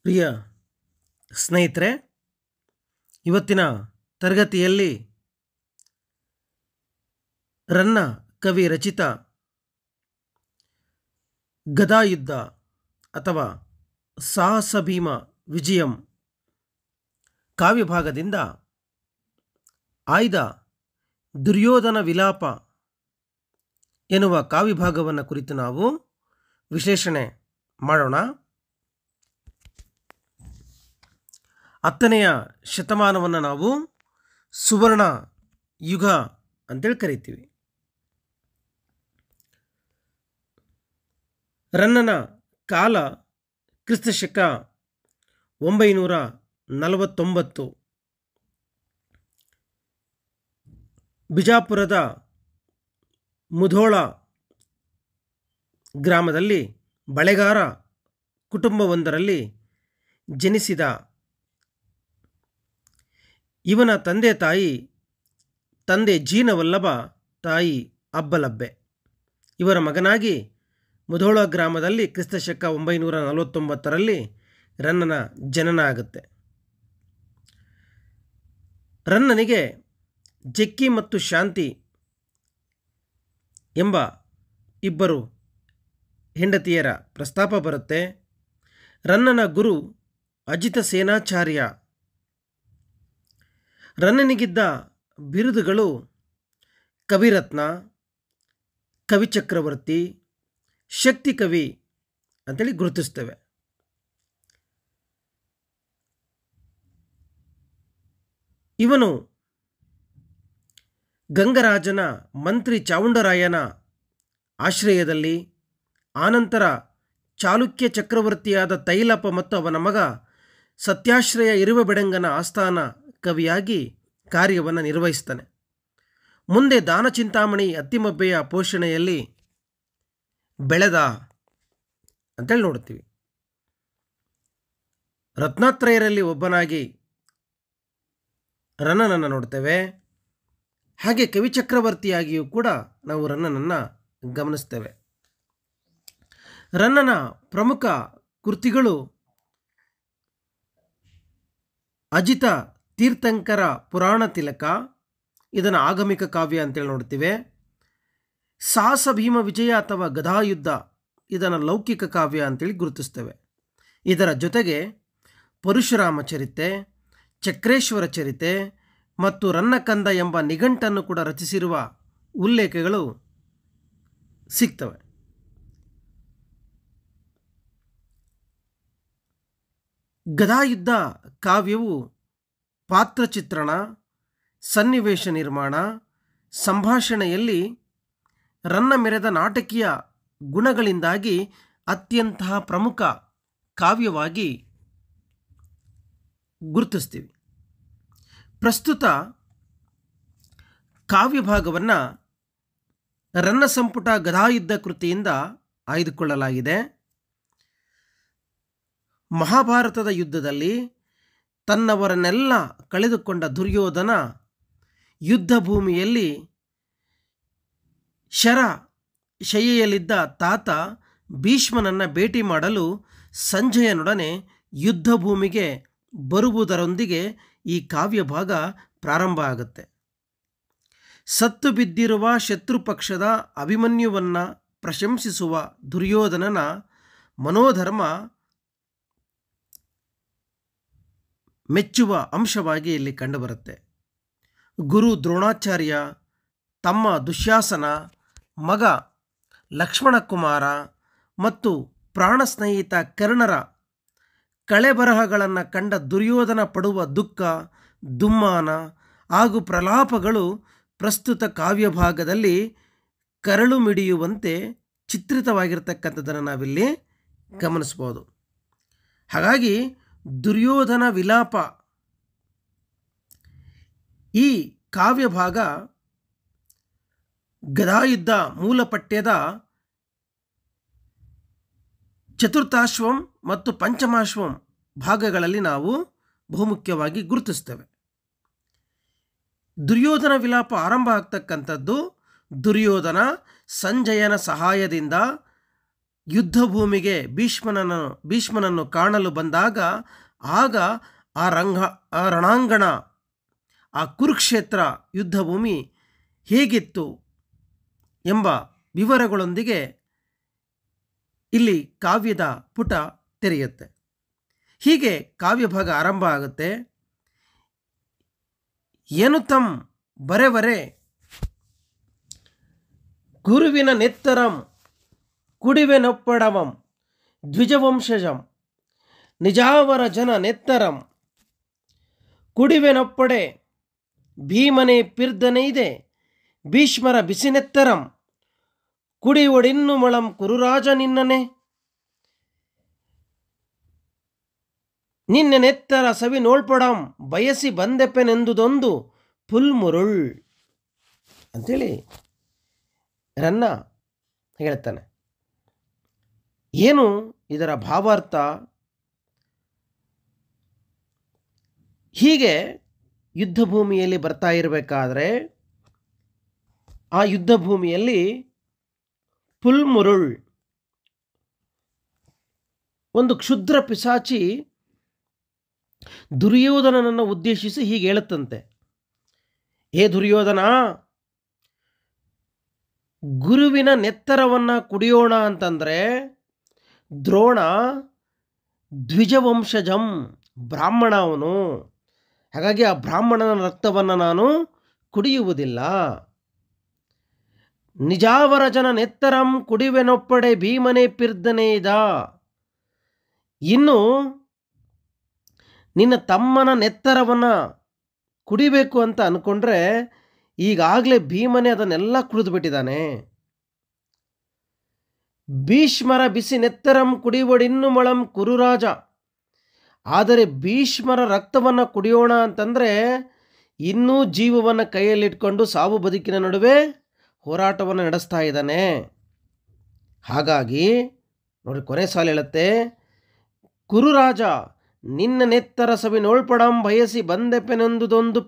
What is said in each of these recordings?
ಪ್ರಿಯ ಸ್ನೇಹಿತರೆ, ಇವತ್ತಿನ ತರಗತಿಯಲ್ಲಿ ರನ್ನ ಕವಿ ರಚಿತ ಗದಾಯುದ್ಧ ಅಥವಾ ಸಾಹಸ ಭೀಮ ವಿಜಯಂ ಕಾವ್ಯಭಾಗದಿಂದ ಆಯ್ದ ದುರ್ಯೋಧನ ವಿಲಾಪ ಎನ್ನುವ ಕಾವ್ಯಭಾಗವನ್ನು ಕುರಿತು ನಾವು ವಿಶ್ಲೇಷಣೆ ಮಾಡೋಣ. 10ನೆಯ ಶತಮಾನವನ್ನು ನಾವು ಸುವರ್ಣ ಯುಗ ಅಂತೇಳಿ ಕರಿತೀವಿ. ರನ್ನನ ಕಾಲ ಕ್ರಿಸ್ತಶಕ 949. ಬಿಜಾಪುರದ ಮುಧೋಳ ಗ್ರಾಮದಲ್ಲಿ ಬಳೆಗಾರ ಕುಟುಂಬವೊಂದರಲ್ಲಿ ಜನಿಸಿದ ಇವನ ತಂದೆ ಜೀನವಲ್ಲಭ, ತಾಯಿ ಅಬ್ಬಲಬ್ಬೆ. ಇವರ ಮಗನಾಗಿ ಮುಧೋಳ ಗ್ರಾಮದಲ್ಲಿ ಕ್ರಿಸ್ತಶಕ 949ರಲ್ಲಿ ರನ್ನನ ಜನನ ಆಗುತ್ತೆ. ರನ್ನನಿಗೆ ಜಕ್ಕಿ ಮತ್ತು ಶಾಂತಿ ಎಂಬ ಇಬ್ಬರು ಹೆಂಡತಿಯರ ಪ್ರಸ್ತಾಪ ಬರುತ್ತೆ. ರನ್ನನ ಗುರು ಅಜಿತ ಸೇನಾಚಾರ್ಯ. ರನ್ನನಿಗಿದ್ದ ಬಿರುದುಗಳು ಕವಿರತ್ನ, ಕವಿಚಕ್ರವರ್ತಿ, ಶಕ್ತಿ ಕವಿ ಅಂತೇಳಿ ಗುರುತಿಸ್ತೇವೆ. ಇವನು ಗಂಗರಾಜನ ಮಂತ್ರಿ ಚಾವುಂಡರಾಯನ ಆಶ್ರಯದಲ್ಲಿ, ಆನಂತರ ಚಾಲುಕ್ಯ ಚಕ್ರವರ್ತಿಯಾದ ತೈಲಪ ಮತ್ತು ಅವನ ಮಗ ಸತ್ಯಾಶ್ರಯ ಇರುವೆಬೆಡಂಗನ ಆಸ್ಥಾನ ಕವಿಯಾಗಿ ಕಾರ್ಯವನ್ನು ನಿರ್ವಹಿಸ್ತಾನೆ. ಮುಂದೆ ದಾನಚಿಂತಾಮಣಿ ಅತ್ತಿಮಬ್ಬೆಯ ಪೋಷಣೆಯಲ್ಲಿ ಬೆಳೆದ ಅಂತೇಳಿ ನೋಡ್ತೀವಿ. ರತ್ನಾತ್ರಯರಲ್ಲಿ ಒಬ್ಬನಾಗಿ ರನ್ನನನ್ನು ನೋಡ್ತೇವೆ. ಹಾಗೆ ಕವಿಚಕ್ರವರ್ತಿಯಾಗಿಯೂ ಕೂಡ ನಾವು ರನ್ನನನ್ನು ಗಮನಿಸ್ತೇವೆ. ರನ್ನನ ಪ್ರಮುಖ ಕೃತಿಗಳು ಅಜಿತ ತೀರ್ಥಂಕರ ಪುರಾಣ ತಿಲಕ, ಇದನ್ನು ಆಗಮಿಕ ಕಾವ್ಯ ಅಂತೇಳಿ ನೋಡ್ತೀವಿ. ಸಾಹಸ ಭೀಮ ವಿಜಯ ಅಥವಾ ಗದಾಯುದ್ಧ, ಇದನ್ನು ಲೌಕಿಕ ಕಾವ್ಯ ಅಂತೇಳಿ ಗುರುತಿಸ್ತೇವೆ. ಇದರ ಜೊತೆಗೆ ಪರಶುರಾಮ ಚರಿತೆ, ಚಕ್ರೇಶ್ವರ ಚರಿತೆ ಮತ್ತು ರನ್ನಕಂದ ಎಂಬ ನಿಘಂಟನ್ನು ಕೂಡ ರಚಿಸಿರುವ ಉಲ್ಲೇಖಗಳು ಸಿಗ್ತವೆ. ಗದಾಯುದ್ಧ ಕಾವ್ಯವು ಪಾತ್ರಚಿತ್ರಣ, ಸನ್ನಿವೇಶ ನಿರ್ಮಾಣ, ಸಂಭಾಷಣೆಯಲ್ಲಿ ರನ್ನ ಮೆರೆದ ನಾಟಕೀಯ ಗುಣಗಳಿಂದಾಗಿ ಅತ್ಯಂತ ಪ್ರಮುಖ ಕಾವ್ಯವಾಗಿ ಗುರುತಿಸ್ತೀವಿ. ಪ್ರಸ್ತುತ ಕಾವ್ಯಭಾಗವನ್ನು ರನ್ನ ಸಂಪುಟ ಗದಾಯುದ್ಧ ಕೃತಿಯಿಂದ ಆಯ್ದುಕೊಳ್ಳಲಾಗಿದೆ. ಮಹಾಭಾರತದ ಯುದ್ಧದಲ್ಲಿ ತನ್ನವರನ್ನೆಲ್ಲ ಕಳೆದುಕೊಂಡ ದುರ್ಯೋಧನ ಯುದ್ಧ ಭೂಮಿಯಲ್ಲಿ ಶಯೆಯಲ್ಲಿದ್ದ ತಾತ ಭೀಷ್ಮನನ್ನು ಭೇಟಿ ಮಾಡಲು ಸಂಜಯನೊಡನೆ ಯುದ್ಧ ಭೂಮಿಗೆ ಬರುವುದರೊಂದಿಗೆ ಈ ಕಾವ್ಯಭಾಗ ಪ್ರಾರಂಭ ಆಗುತ್ತೆ. ಸತ್ತು ಬಿದ್ದಿರುವ ಶತ್ರುಪಕ್ಷದ ಅಭಿಮನ್ಯುವನ್ನು ಪ್ರಶಂಸಿಸುವ ದುರ್ಯೋಧನನ ಮನೋಧರ್ಮ ಮೆಚ್ಚುವ ಅಂಶವಾಗಿ ಇಲ್ಲಿ ಕಂಡುಬರುತ್ತೆ. ಗುರು ದ್ರೋಣಾಚಾರ್ಯ, ತಮ್ಮ ದುಶ್ಯಾಸನ, ಮಗ ಲಕ್ಷ್ಮಣಕುಮಾರ ಮತ್ತು ಪ್ರಾಣ ಸ್ನೇಹಿತ ಕರ್ಣರ ಕಳೆಬರಹಗಳನ್ನು ಕಂಡ ದುರ್ಯೋಧನ ಪಡುವ ದುಃಖ, ದುಮ್ಮಾನ ಹಾಗೂ ಪ್ರಲಾಪಗಳು ಪ್ರಸ್ತುತ ಕಾವ್ಯಭಾಗದಲ್ಲಿ ಕರಳು ಮಿಡಿಯುವಂತೆ ಚಿತ್ರಿತವಾಗಿರ್ತಕ್ಕಂಥದ್ದನ್ನು ನಾವಿಲ್ಲಿ ಗಮನಿಸ್ಬೋದು. ಹಾಗಾಗಿ ದುರ್ಯೋಧನ ವಿಲಾಪ ಈ ಕಾವ್ಯಭಾಗ ಗದಾಯುದ್ಧ ಮೂಲಪಠ್ಯದ ಚತುರ್ಥಾಶ್ವಂ ಮತ್ತು ಪಂಚಮಾಶ್ವಂ ಭಾಗಗಳಲ್ಲಿ ನಾವು ಬಹುಮುಖ್ಯವಾಗಿ ಗುರುತಿಸ್ತೇವೆ. ದುರ್ಯೋಧನ ವಿಲಾಪ ಆರಂಭ ಆಗ್ತಕ್ಕಂಥದ್ದು ದುರ್ಯೋಧನ ಸಂಜಯನ ಸಹಾಯದಿಂದ ಯುದ್ಧ ಭೂಮಿಗೆ ಭೀಷ್ಮನನ್ನು ಕಾಣಲು ಬಂದಾಗ ಆಗ ಆ ರಣಾಂಗಣ, ಆ ಕುರುಕ್ಷೇತ್ರ ಯುದ್ಧ ಭೂಮಿ ಹೇಗಿತ್ತು ಎಂಬ ವಿವರಗಳೊಂದಿಗೆ ಇಲ್ಲಿ ಕಾವ್ಯದ ಪುಟ ತೆರೆಯುತ್ತೆ. ಹೀಗೆ ಕಾವ್ಯಭಾಗ ಆರಂಭ ಆಗುತ್ತೆ. ಎನುತಂ ಬರೆವರೆ ಗುರುವಿನ ನೆತ್ತರಂ ಕುಡಿವೆನೊಪ್ಪಡವಂ ದ್ವಿಜವಂಶಜಂ ನಿಜಾವರ ಜನ ನೆತ್ತರಂ ಕುಡಿವೆನೊಪ್ಪಡೆ ಭೀಮನೆ ಪಿರ್ದನೆಯಿದೆ ಭೀಷ್ಮರ ಬಿಸಿನೆತ್ತರಂ ಕುಡಿ ಒಡಿನ್ನು ಮೊಳಂ ಕುರುರಾಜ ನಿನ್ನನೆ ನಿನ್ನೆ ನೆತ್ತರ ಸವಿ ನೋಳ್ಪಡಂ ಬಯಸಿ ಬಂದೆಪ್ಪೆನೆಂದುದೊಂದು ಪುಲ್ಮುರುಳ್ ಅಂಥೇಳಿ ರನ್ನ ಹೇಳ್ತಾನೆ. ಏನು ಇದರ ಭಾವಾರ್ಥ? ಹೀಗೆ ಯುದ್ಧ ಭೂಮಿಯಲ್ಲಿ ಬರ್ತಾ ಇರಬೇಕಾದ್ರೆ ಆ ಯುದ್ಧ ಭೂಮಿಯಲ್ಲಿ ಪುಲ್ಮುರುಳ್ ಒಂದು ಕ್ಷುದ್ರ ಪಿಶಾಚಿ ದುರ್ಯೋಧನನನ್ನು ಉದ್ದೇಶಿಸಿ ಹೀಗೆ ಹೇಳುತ್ತಂತೆ, ಏ ದುರ್ಯೋಧನ, ಗುರುವಿನ ನೆತ್ತರವನ್ನು ಕುಡಿಯೋಣ ಅಂತಂದರೆ ದ್ರೋಣ ದ್ವಿಜವಂಶಜಂ, ಬ್ರಾಹ್ಮಣ ಅವನು, ಹಾಗಾಗಿ ಆ ಬ್ರಾಹ್ಮಣನ ರಕ್ತವನ್ನು ನಾನು ಕುಡಿಯುವುದಿಲ್ಲ. ನಿಜಾವರ ಜನ ನೆತ್ತರಂ ಕುಡಿವೆನೊಪ್ಪಡೆ ಭೀಮನೆ ಪಿರ್ದನೆ ಇದ, ಇನ್ನು ನಿನ್ನ ತಮ್ಮನ ನೆತ್ತರವನ್ನು ಕುಡಿಬೇಕು ಅಂತ ಅಂದ್ಕೊಂಡ್ರೆ ಈಗಾಗಲೇ ಭೀಮನೆ ಅದನ್ನೆಲ್ಲ ಕುಡಿದು ಬಿಟ್ಟಿದ್ದಾನೆ. ಭೀಷ್ಮರ ಬಿಸಿ ನೆತ್ತರಂ ಕುಡಿವಡಿನ್ನು ಮೊಳಂ ಕುರುರಾಜ, ಆದರೆ ಭೀಷ್ಮರ ರಕ್ತವನ್ನು ಕುಡಿಯೋಣ ಅಂತಂದರೆ ಇನ್ನೂ ಜೀವವನ್ನು ಕೈಯಲ್ಲಿಟ್ಕೊಂಡು ಸಾವು ಬದುಕಿನ ನಡುವೆ ಹೋರಾಟವನ್ನು ನಡೆಸ್ತಾ ಇದ್ದಾನೆ. ಹಾಗಾಗಿ ನೋಡಿ ಕೊನೆ ಸಾಲು ಹೇಳುತ್ತೆ, ಕುರುರಾಜ ನಿನ್ನ ನೆತ್ತರ ಸವಿ ನೋಳ್ಪಡಂ ಬಯಸಿ ಬಂದೆಪ್ಪೆನೆಂದುದೊಂದು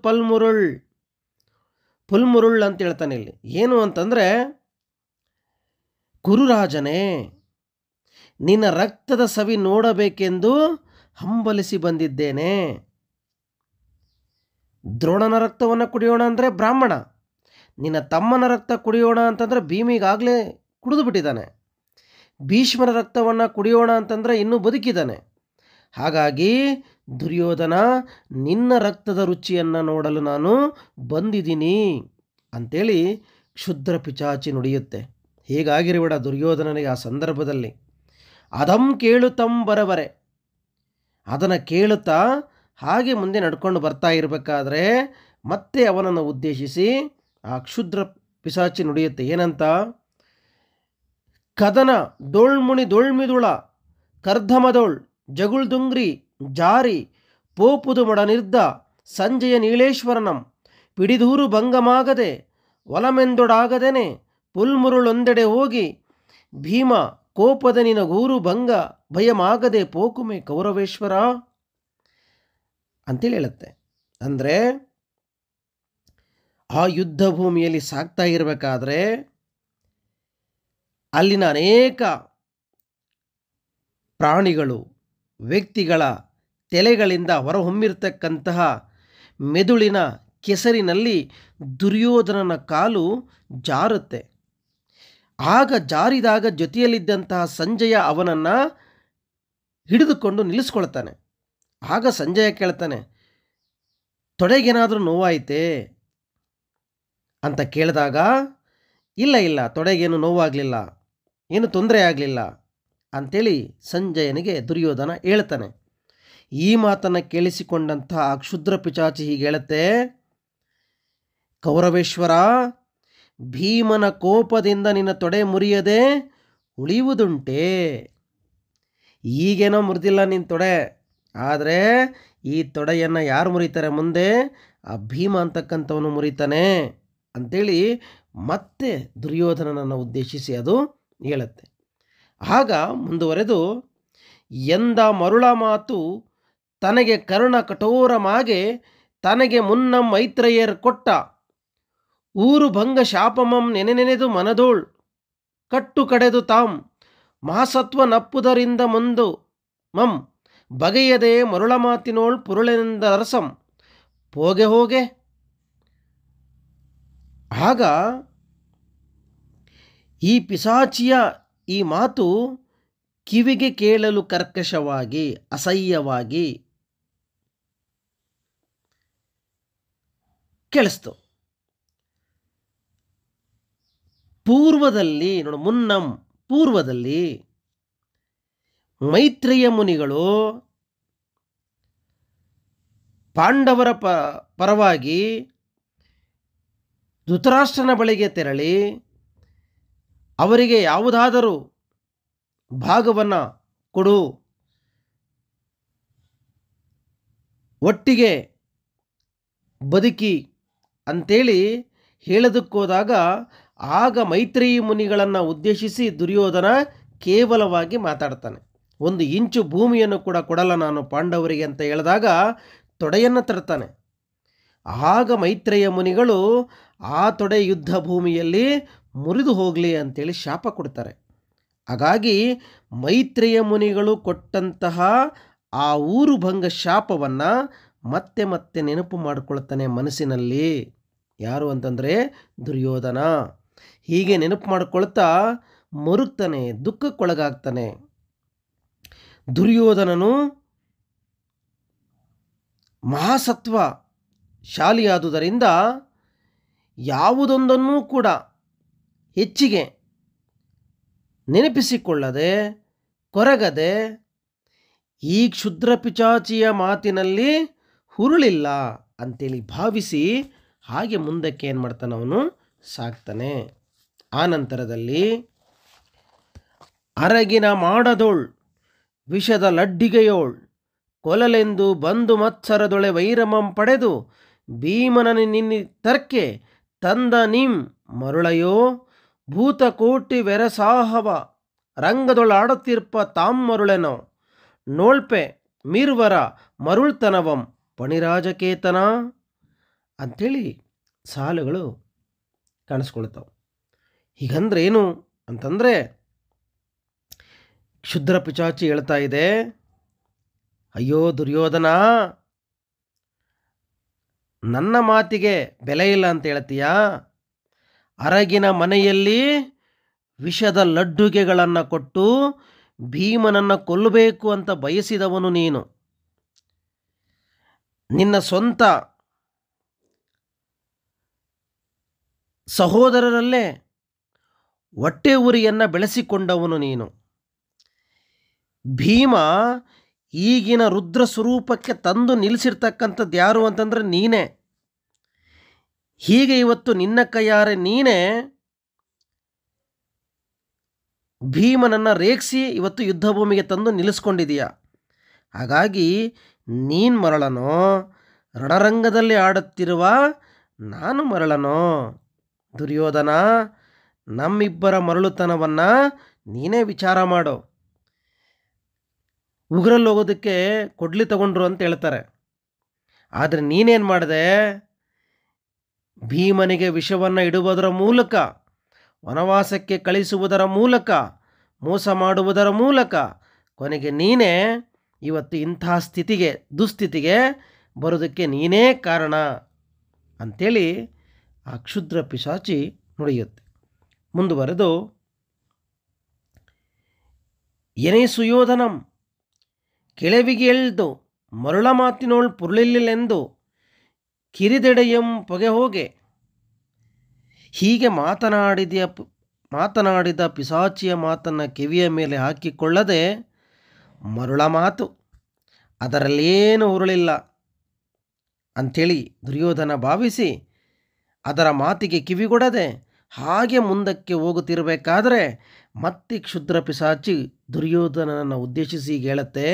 ಪುಲ್ಮುರುಳ್ ಅಂತ ಹೇಳ್ತಾನೆ ಇಲ್ಲಿ. ಏನು ಅಂತಂದರೆ, ಕುರುರಾಜನೇ, ನಿನ್ನ ರಕ್ತದ ಸವಿ ನೋಡಬೇಕೆಂದು ಹಂಬಲಿಸಿ ಬಂದಿದ್ದೇನೆ. ದ್ರೋಣನ ರಕ್ತವನ್ನು ಕುಡಿಯೋಣ ಅಂದರೆ ಬ್ರಾಹ್ಮಣ, ನಿನ್ನ ತಮ್ಮನ ರಕ್ತ ಕುಡಿಯೋಣ ಅಂತಂದರೆ ಭೀಮಿಗಾಗಲೇ ಕುಡಿದು ಬಿಟ್ಟಿದ್ದಾನೆ. ಭೀಷ್ಮರ ರಕ್ತವನ್ನು ಕುಡಿಯೋಣ ಅಂತಂದರೆ ಇನ್ನೂ ಬದುಕಿದ್ದಾನೆ. ಹಾಗಾಗಿ ದುರ್ಯೋಧನ, ನಿನ್ನ ರಕ್ತದ ರುಚಿಯನ್ನು ನೋಡಲು ನಾನು ಬಂದಿದ್ದೀನಿ ಅಂಥೇಳಿ ಕ್ಷುದ್ರ ಪಿಚಾಚಿ ನುಡಿಯುತ್ತೆ. ಹೀಗಾಗಿರುವಿಡ ದುರ್ಯೋಧನನಿಗೆ ಆ ಸಂದರ್ಭದಲ್ಲಿ ಅದಂ ಕೇಳುತ್ತಂ ಬರವರೆ, ಅದನ್ನು ಕೇಳುತ್ತಾ ಹಾಗೆ ಮುಂದೆ ನಡ್ಕೊಂಡು ಬರ್ತಾ ಇರಬೇಕಾದ್ರೆ ಮತ್ತೆ ಅವನನ್ನು ಉದ್ದೇಶಿಸಿ ಆ ಕ್ಷುದ್ರ ಪಿಶಾಚಿ ನುಡಿಯುತ್ತೆ. ಏನಂತ? ಕದನ ಡೋಳ್ಮುಣಿ ದೋಳ್ಮಿದುಳ ಕರ್ಧಮದೋಳ್ ಜಗುಳ್ದುಂಗ್ರಿ ಜಾರಿ ಪೋಪುದು ಮೊಡನಿರ್ದ ಸಂಜೆಯ ನೀಳೇಶ್ವರನಂ ಪಿಡಿದೂರು ಭಂಗಮಾಗದೆ ಒಲಮೆಂದೊಡಾಗದೇನೆ ಪುಲ್ಮುರುಳೊಂದೆಡೆ ಹೋಗಿ ಭೀಮ ಕೋಪದ ನಿನ ಗೂರು ಭಂಗ ಭಯಮಾಗದೆ ಪೋಕುಮೆ ಕೌರವೇಶ್ವರ ಅಂತೇಳಿ ಹೇಳುತ್ತೆ. ಅಂದರೆ ಆ ಯುದ್ಧ ಭೂಮಿಯಲ್ಲಿ ಸಾಗ್ತಾ ಇರಬೇಕಾದ್ರೆ ಅಲ್ಲಿನ ಅನೇಕ ಪ್ರಾಣಿಗಳು, ವ್ಯಕ್ತಿಗಳ ತಲೆಗಳಿಂದ ಹೊರಹೊಮ್ಮಿರ್ತಕ್ಕಂತಹ ಮೆದುಳಿನ ಕೆಸರಿನಲ್ಲಿ ದುರ್ಯೋಧನನ ಕಾಲು ಜಾರುತ್ತೆ. ಆಗ ಜಾರಿದಾಗ ಜೊತೆಯಲ್ಲಿದ್ದಂತಹ ಸಂಜಯ ಅವನನ್ನು ಹಿಡಿದುಕೊಂಡು ನಿಲ್ಲಿಸ್ಕೊಳ್ತಾನೆ. ಆಗ ಸಂಜಯ ಕೇಳ್ತಾನೆ, ತೊಡೆಗೇನಾದರೂ ನೋವಾಯಿತೇ ಅಂತ ಕೇಳಿದಾಗ, ಇಲ್ಲ ತೊಡೆಗೇನು ನೋವಾಗಲಿಲ್ಲ, ಏನು ತೊಂದರೆ ಆಗಲಿಲ್ಲ ಅಂಥೇಳಿ ಸಂಜಯನಿಗೆ ದುರ್ಯೋಧನ ಹೇಳ್ತಾನೆ. ಈ ಮಾತನ್ನು ಕೇಳಿಸಿಕೊಂಡಂಥ ಆ ಕ್ಷುದ್ರ ಪಿಚಾಚಿ ಹೀಗೆ ಹೇಳುತ್ತೆ, ಕೌರವೇಶ್ವರ, ಭೀಮನ ಕೋಪದಿಂದ ನಿನ್ನ ತೊಡೆ ಮುರಿಯದೆ ಉಳಿಯುವುದುಂಟೆ. ಈಗೇನೋ ಮುರಿದಿಲ್ಲ ನಿನ್ನ ತೊಡೆ, ಆದರೆ ಈ ತೊಡೆಯನ್ನು ಯಾರು ಮುರಿತಾರೆ ಮುಂದೆ? ಆ ಭೀಮ ಅಂತಕ್ಕಂಥವನು ಮುರಿತಾನೆ ಅಂಥೇಳಿ ಮತ್ತೆ ದುರ್ಯೋಧನನನ್ನು ಉದ್ದೇಶಿಸಿ ಅದು ಹೇಳುತ್ತೆ. ಆಗ ಮುಂದುವರೆದು, ಎಂದ ಮರುಳ ಮಾತು ತನಗೆ ಕರುಣ ಕಠೋರ ಮಾಗೆ ತನಗೆ ಮುನ್ನ ಮೈತ್ರೇಯರ್ ಕೊಟ್ಟ ಊರು ಭಂಗ ಶಾಪಮಂ ನೆನೆನೆನೆದು ಮನದೋಳ್ ಕಟ್ಟು ಕಡೆದು ತಾಂ ಮಹಾಸತ್ವ ನಪ್ಪುದರಿಂದ ಮುಂದು ಮಂ ಬಗೆಯದೆ ಮರುಳ ಮಾತಿನೋಳ್ ಪುರುಳೆನಿಂದ ರಸಂ ಪೋಗೆ ಹೋಗೆ. ಆಗ ಈ ಪಿಸಾಚಿಯ ಈ ಮಾತು ಕಿವಿಗೆ ಕೇಳಲು ಕರ್ಕಶವಾಗಿ ಅಸಹ್ಯವಾಗಿ ಕೇಳಿಸ್ತು. ಪೂರ್ವದಲ್ಲಿ ನೋಡು, ಮುನ್ನಂ ಪೂರ್ವದಲ್ಲಿ ಮೈತ್ರೇಯ ಮುನಿಗಳು ಪಾಂಡವರ ಪರವಾಗಿ ಧೃತರಾಷ್ಟ್ರನ ಬಳಿಗೆ ತೆರಳಿ ಅವರಿಗೆ ಯಾವುದಾದರೂ ಭಾಗವನ್ನು ಕೊಡು, ಒಟ್ಟಿಗೆ ಬದುಕಿ ಅಂತೇಳಿ ಹೇಳೋದಕ್ಕೋದಾಗ ಆಗ ಮೈತ್ರೇಯಿ ಮುನಿಗಳನ್ನು ಉದ್ದೇಶಿಸಿ ದುರ್ಯೋಧನ ಕೇವಲವಾಗಿ ಮಾತಾಡ್ತಾನೆ. 1 ಇಂಚು ಭೂಮಿಯನ್ನು ಕೂಡ ಕೊಡಲ್ಲ ನಾನು ಪಾಂಡವರಿಗೆ ಅಂತ ಹೇಳಿದಾಗ ತೊಡೆಯನ್ನು ತರ್ತಾನೆ. ಆಗ ಮೈತ್ರೇಯ ಮುನಿಗಳು ಆ ತೊಡೆ ಯುದ್ಧ ಭೂಮಿಯಲ್ಲಿ ಮುರಿದು ಹೋಗಲಿ ಅಂತೇಳಿ ಶಾಪ ಕೊಡ್ತಾರೆ. ಹಾಗಾಗಿ ಮೈತ್ರೇಯ ಮುನಿಗಳು ಕೊಟ್ಟಂತಹ ಆ ಊರು ಭಂಗ ಶಾಪವನ್ನು ಮತ್ತೆ ಮತ್ತೆ ನೆನಪು ಮಾಡಿಕೊಳ್ತಾನೆ ಮನಸ್ಸಿನಲ್ಲಿ. ಯಾರು ಅಂತಂದರೆ ದುರ್ಯೋಧನ. ಹೀಗೆ ನೆನಪು ಮಾಡಿಕೊಳ್ತಾ ಮರುಗ್ತಾನೆ, ದುಃಖಕ್ಕೊಳಗಾಗ್ತಾನೆ. ದುರ್ಯೋಧನನು ಮಹಾಸತ್ವ ಶಾಲಿಯಾದುದರಿಂದ ಯಾವುದೊಂದನ್ನೂ ಕೂಡ ಹೆಚ್ಚಿಗೆ ನೆನಪಿಸಿಕೊಳ್ಳದೆ ಕೊರಗದೆ ಈ ಕ್ಷುದ್ರ ಪಿಚಾಚಿಯ ಮಾತಿನಲ್ಲಿ ಹುರುಳಿಲ್ಲ ಅಂತೇಳಿ ಭಾವಿಸಿ ಹಾಗೆ ಮುಂದಕ್ಕೆ ಏನು ಮಾಡ್ತಾನೆ, ಅವನು ಸಾಕ್ತಾನೆ. ಆ ನಂತರದಲ್ಲಿ ಅರಗಿನ ಮಾಡದೋಳ್ ವಿಷದ ಲಡ್ಡಿಗೆಯೋಳ್ ಕೊಲಲೆಂದು ಬಂದು ಮತ್ಸರದೊಳೆ ವೈರಮಂ ಪಡೆದು ಭೀಮನನಿ ನಿನ್ನಿ ತರ್ಕೆ ತಂದ ನಿಂ ಮರುಳಯೋ ಭೂತಕೋಟಿ ವೆರಸಾಹವ ರಂಗದೊಳಾಡುತ್ತಿರ್ಪ ತಾಮ್ಮರುಳೆನೋ ನೋಳ್ಪೆ ಮೀರ್ವರ ಮರುಳ್ತನವಂ ಪಣಿರಾಜಕೇತನ ಅಂಥೇಳಿ ಸಾಲುಗಳು ಕಾಣಿಸ್ಕೊಳ್ತಾವೆ. ಹೀಗಂದ್ರೆ ಏನು ಅಂತಂದರೆ ಕ್ಷುದ್ರ ಪಿಚಾಚಿ ಹೇಳ್ತಾ ಇದೆ, ಅಯ್ಯೋ ದುರ್ಯೋಧನ, ನನ್ನ ಮಾತಿಗೆ ಬೆಲೆ ಇಲ್ಲ ಅಂತ ಹೇಳ್ತೀಯಾ? ಅರಗಿನ ಮನೆಯಲ್ಲಿ ವಿಷದ ಲಡ್ಡುಗೆಗಳನ್ನು ಕೊಟ್ಟು ಭೀಮನನ್ನು ಕೊಲ್ಲಬೇಕು ಅಂತ ಬಯಸಿದವನು ನೀನು. ನಿನ್ನ ಸ್ವಂತ ಸಹೋದರರಲ್ಲೇ ಹೊಟ್ಟೆ ಉರಿಯನ್ನು ಬೆಳೆಸಿಕೊಂಡವನು ನೀನು. ಭೀಮ ಈಗಿನ ರುದ್ರ ಸ್ವರೂಪಕ್ಕೆ ತಂದು ನಿಲ್ಲಿಸಿರ್ತಕ್ಕಂಥದ್ದು ಯಾರು ಅಂತಂದರೆ ನೀನೇ. ಹೀಗೆ ಇವತ್ತು ನಿನ್ನ ಕೈಯಾರೆ ನೀನೇ ಭೀಮನನ್ನು ರೇಗಿಸಿ ಇವತ್ತು ಯುದ್ಧ ಭೂಮಿಗೆ ತಂದು ನಿಲ್ಲಿಸ್ಕೊಂಡಿದೀಯ. ಹಾಗಾಗಿ ನೀನು ಮರಳನೋ, ರಣರಂಗದಲ್ಲಿ ಆಡುತ್ತಿರುವ ನಾನು ಮರಳನೋ? ದುರ್ಯೋಧನ, ನಮ್ಮಿಬ್ಬರ ಮರಳುತನವನ್ನು ನೀನೇ ವಿಚಾರ ಮಾಡು. ಉಗ್ರಲ್ಲಿ ಹೋಗೋದಕ್ಕೆ ಕೊಡ್ಲಿ ತಗೊಂಡ್ರು ಅಂತ ಹೇಳ್ತಾರೆ. ಆದರೆ ನೀನೇನು ಮಾಡಿದೆ? ಭೀಮನಿಗೆ ವಿಷವನ್ನು ಇಡುವುದರ ಮೂಲಕ, ವನವಾಸಕ್ಕೆ ಕಳಿಸುವುದರ ಮೂಲಕ, ಮೋಸ ಮಾಡುವುದರ ಮೂಲಕ ಕೊನೆಗೆ ನೀನೇ ಇವತ್ತು ಇಂತಹ ಸ್ಥಿತಿಗೆ, ದುಸ್ಥಿತಿಗೆ ಬರೋದಕ್ಕೆ ನೀನೇ ಕಾರಣ ಅಂಥೇಳಿ ಆ ಕ್ಷುದ್ರ ಪಿಶಾಚಿ ನುಡಿಯುತ್ತೆ. ಮುಂದುವರೆದು, ಎನೇ ಸುಯೋಧನಂ ಕೆಳವಿಗೆ ಎಳ್ದು ಮರುಳ ಮಾತಿನೋಳ್ ಪುರುಳಿಲ್ಲೆಂದು ಕಿರಿದೆಡೆಯಂ ಪೊಗೆ ಹೋಗೆ. ಹೀಗೆ ಮಾತನಾಡಿದ ಪಿಶಾಚಿಯ ಮಾತನ್ನು ಕಿವಿಯ ಮೇಲೆ ಹಾಕಿಕೊಳ್ಳದೆ, ಮರುಳ ಮಾತು ಅದರಲ್ಲೇನು ಉರುಳಿಲ್ಲ ಅಂಥೇಳಿ ದುರ್ಯೋಧನ ಭಾವಿಸಿ ಅದರ ಮಾತಿಗೆ ಕಿವಿಗೊಡದೆ ಹಾಗೆ ಮುಂದಕ್ಕೆ ಹೋಗುತ್ತಿರಬೇಕಾದ್ರೆ ಮತ್ತೆ ಕ್ಷುದ್ರ ಪಿಶಾಚಿ ದುರ್ಯೋಧನನನ್ನು ಉದ್ದೇಶಿಸಿ ಹೇಳುತ್ತೆ,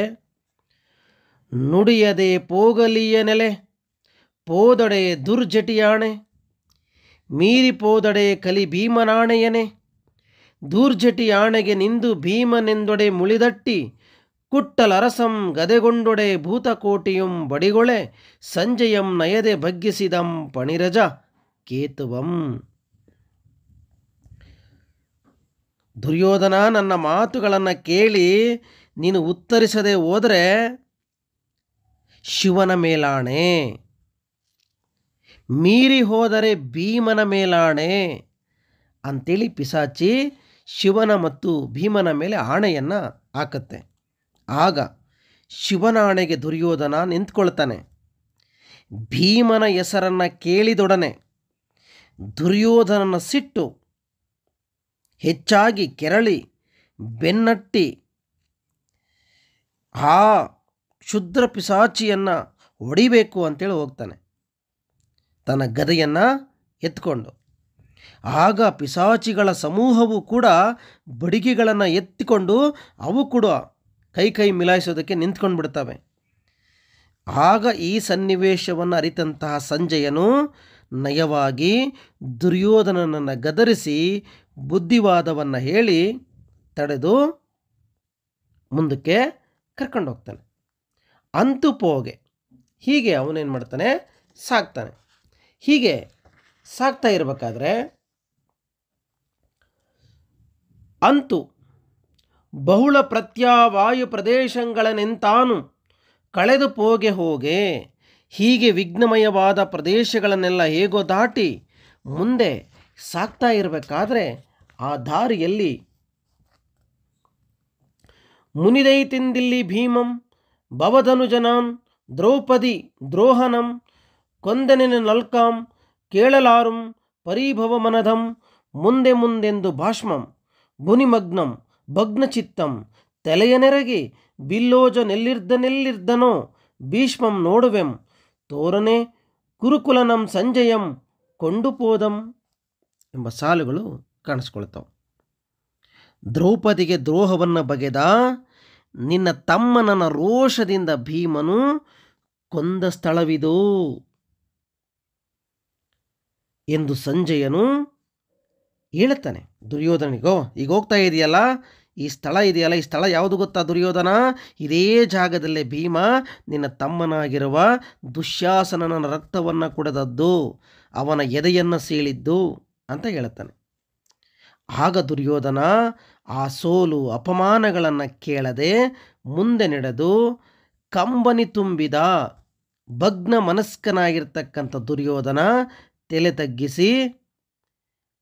ನುಡಿಯದೆ ಪೋಗಲಿಯ ನೆಲೆ ಪೋದಡೆ ದುರ್ಜಟಿಯಾಣೆ ಮೀರಿ ಪೋದಡೆ ಕಲಿ ಭೀಮನಾಣೆಯನೆ ದುರ್ಜಟಿಯಾಣೆಗೆ ನಿಂದು ಭೀಮನೆಂದೊಡೆ ಮುಳಿದಟ್ಟಿ ಕುಟ್ಟಲರಸಂ ಗದೆಗೊಂಡೊಡೆ ಭೂತಕೋಟಿಯಂ ಬಡಿಗೊಳೆ ಸಂಜಯಂ ನಯದೆ ಬಗ್ಗಿಸಿದಂ ಪಣಿರಜ ಕೇತುವಂ. ದುರ್ಯೋಧನ, ನನ್ನ ಮಾತುಗಳನ್ನು ಕೇಳಿ ನೀನು ಉತ್ತರಿಸದೆ ಹೋದರೆ ಶಿವನ ಮೇಲಾಣೆ, ಮೀರಿ ಹೋದರೆ ಭೀಮನ ಮೇಲಾಣೆ ಅಂತೇಳಿ ಪಿಸಾಚಿ ಶಿವನ ಮತ್ತು ಭೀಮನ ಮೇಲೆ ಆಣೆಯನ್ನು ಹಾಕತ್ತೆ. ಆಗ ಶಿವನ ಆಣೆಗೆ ದುರ್ಯೋಧನ ನಿಂತ್ಕೊಳ್ತಾನೆ. ಭೀಮನ ಹೆಸರನ್ನು ಕೇಳಿದೊಡನೆ ದುರ್ಯೋಧನನ ಸಿಟ್ಟು ಹೆಚ್ಚಾಗಿ ಕೆರಳಿ ಬೆನ್ನಟ್ಟಿ ಆ ಕ್ಷುದ್ರ ಪಿಸಾಚಿಯನ್ನು ಹೊಡಿಬೇಕು ಅಂತೇಳಿ ಹೋಗ್ತಾನೆ, ತನ್ನ ಗದೆಯನ್ನು ಎತ್ಕೊಂಡು. ಆಗ ಪಿಸಾಚಿಗಳ ಸಮೂಹವು ಕೂಡ ಬಡಿಗೆಗಳನ್ನು ಎತ್ತಿಕೊಂಡು ಅವು ಕೂಡ ಕೈ ಮಿಲಾಯಿಸೋದಕ್ಕೆ ನಿಂತ್ಕೊಂಡು ಬಿಡ್ತವೆ. ಆಗ ಈ ಸನ್ನಿವೇಶವನ್ನು ಅರಿತಂತಹ ಸಂಜಯನು ನಯವಾಗಿ ದುರ್ಯೋಧನನನ್ನು ಗದರಿಸಿ ಬುದ್ಧಿವಾದವನ್ನು ಹೇಳಿ ತಡೆದು ಮುಂದಕ್ಕೆ ಕರ್ಕೊಂಡು ಹೋಗ್ತಾನೆ. ಅಂತೂ ಪೋಗೆ ಹೀಗೆ ಅವನೇನು ಮಾಡ್ತಾನೆ, ಸಾಕ್ತಾನೆ. ಹೀಗೆ ಸಾಕ್ತಾ ಇರಬೇಕಾದ್ರೆ ಅಂತೂ ಬಹುಳ ಪ್ರತ್ಯಾವಾಯು ಪ್ರದೇಶಗಳನ್ನೆಂತಾನು ಕಳೆದು ಹೋಗೆ ಹೀಗೆ ವಿಘ್ನಮಯವಾದ ಪ್ರದೇಶಗಳನ್ನೆಲ್ಲ ಹೇಗೋ ದಾಟಿ ಮುಂದೆ ಸಾಕ್ತಾ ಇರಬೇಕಾದ್ರೆ ಆ ದಾರಿಯಲ್ಲಿ ಮುನಿದೈತಿಂದಿಲ್ಲಿ ಭೀಮಂ ಭವಧನುಜನಾಂ ದ್ರೌಪದಿ ದ್ರೋಹನಂ ಕೊಂದನೆನ ನಲ್ಕಾಂ ಕೇಳಲಾರುಂ ಪರಿಭವಮನಧಂ ಮುಂದೆ ಮುಂದೆಂದು ಭಾಷ್ಮಂ ಭುನಿಮಗ್ನಂ ಭಗ್ನಚಿತ್ತಂ ತೆಲೆಯನೆರಗಿ ಬಿಲ್ಲೋಜನೆಲ್ಲಿರ್ದನೋ ಭೀಷ್ಮಂ ನೋಡುವೆಂ ತೋರನೆ ಕುರುಕುಲನಂ ಸಂಜಯಂ ಕೊಂಡುಪೋದಂ ಎಂಬ ಸಾಲುಗಳು ಕಾಣಿಸ್ಕೊಳ್ತಾವೆ. ದ್ರೌಪದಿಗೆ ದ್ರೋಹವನ್ನು ಬಗೆದ ನಿನ್ನ ತಮ್ಮನನ ರೋಷದಿಂದ ಭೀಮನು ಕೊಂದ ಸ್ಥಳವಿದು ಎಂದು ಸಂಜಯನು ಹೇಳುತ್ತಾನೆ ದುರ್ಯೋಧನಿಗೋ. ಈಗ ಹೋಗ್ತಾ ಇದೆಯಲ್ಲ, ಈ ಸ್ಥಳ ಇದೆಯಲ್ಲ, ಈ ಸ್ಥಳ ಯಾವುದು ಗೊತ್ತಾ ದುರ್ಯೋಧನ? ಇದೇ ಜಾಗದಲ್ಲೇ ಭೀಮ ನಿನ್ನ ತಮ್ಮನಾಗಿರುವ ದುಶ್ಯಾಸನನ ರಕ್ತವನ್ನು ಕುಡಿದದ್ದು, ಅವನ ಎದೆಯನ್ನು ಸೀಳಿದ್ದು ಅಂತ ಹೇಳುತ್ತಾನೆ. ಆಗ ದುರ್ಯೋಧನ ಆ ಸೋಲು ಅಪಮಾನಗಳನ್ನು ಕೇಳದೆ ಮುಂದೆ ನಡೆದು ಕಂಬನಿ ತುಂಬಿದ ಭಗ್ನ ಮನಸ್ಕನಾಗಿರ್ತಕ್ಕಂಥ ದುರ್ಯೋಧನ ತಲೆ ತಗ್ಗಿಸಿ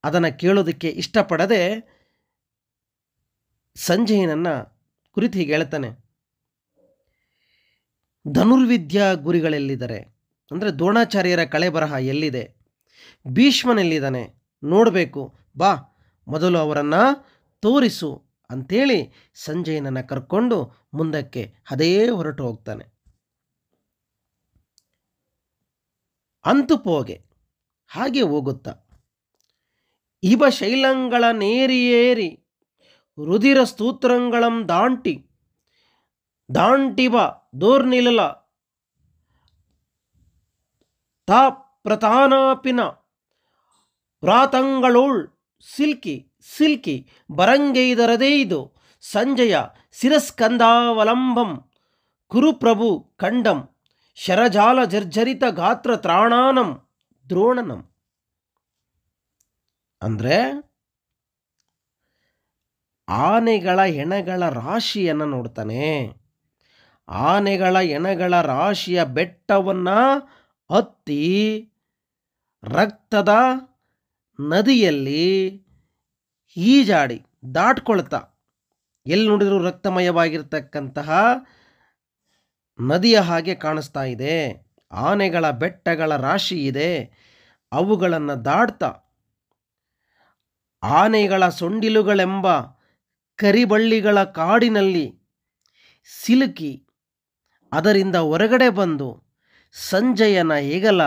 ಅದನ್ನು ಕೇಳೋದಕ್ಕೆ ಇಷ್ಟಪಡದೆ ಸಂಜಯನನ್ನು ಕುರಿತು ಹೀಗೆ ಹೇಳ್ತಾನೆ, ಧನುರ್ವಿದ್ಯಾ ಗುರಿಗಳೆಲ್ಲಿದ್ದಾರೆ ಅಂದರೆ ದ್ರೋಣಾಚಾರ್ಯರ ಕಳೆ ಬರಹ ಎಲ್ಲಿದೆ, ಭೀಷ್ಮನೆಲ್ಲಿದ್ದಾನೆ ನೋಡಬೇಕು, ಬಾ ಮೊದಲು ಅವರನ್ನು ತೋರಿಸು ಅಂಥೇಳಿ ಸಂಜಯನನ್ನು ಕರ್ಕೊಂಡು ಮುಂದಕ್ಕೆ ಅದೇ ಹೊರಟು ಹೋಗ್ತಾನೆ. ಅಂತೂ ಪೋಗೆ ಹಾಗೆ ಹೋಗುತ್ತಾ ಇವ ಶೈಲಂಗಳ ನೇರಿಯೇರಿ ರುಧಿರ ಸ್ತೂತ್ರಂಗಳಂ ದಾಂಟಿವ ದೋರ್ನಿಲಲ ತಾ ಪ್ರತಾನಾಪಿನ ಪ್ರಾತಂಗಳೋಳ್ ಸಿಲ್ಕಿ ಬರಂಗೈದರದೈದು ಸಂಜಯ ಶಿರಸ್ಕಂದಾವಲಂಬಂ ಕುರುಪ್ರಭು ಖಂಡಂ ಶರಜಾಲ ಜರ್ಜರಿತ ಗಾತ್ರ ತ್ರಾಣಾನಂ ದ್ರೋಣನಂ. ಅಂದರೆ ಆನೆಗಳ ಹೆಣಗಳ ರಾಶಿಯನ್ನು ನೋಡ್ತಾನೆ. ಆನೆಗಳ ಹೆಣಗಳ ರಾಶಿಯ ಬೆಟ್ಟವನ್ನು ಹತ್ತಿ ರಕ್ತದ ನದಿಯಲ್ಲಿ ಈಜಾಡಿ ದಾಟ್ಕೊಳ್ತಾ, ಎಲ್ಲಿ ನೋಡಿದರೂ ರಕ್ತಮಯವಾಗಿರ್ತಕ್ಕಂತಹ ನದಿಯ ಹಾಗೆ ಕಾಣಿಸ್ತಾ ಇದೆ. ಆನೆಗಳ ಬೆಟ್ಟಗಳ ರಾಶಿ ಇದೆ, ಅವುಗಳನ್ನು ದಾಟ್ತಾ ಆನೆಗಳ ಸೊಂಡಿಲುಗಳೆಂಬ ಕರಿಬಳ್ಳಿಗಳ ಕಾಡಿನಲ್ಲಿ ಸಿಲುಕಿ ಅದರಿಂದ ಹೊರಗಡೆ ಬಂದು ಸಂಜಯನ ಹೆಗಲ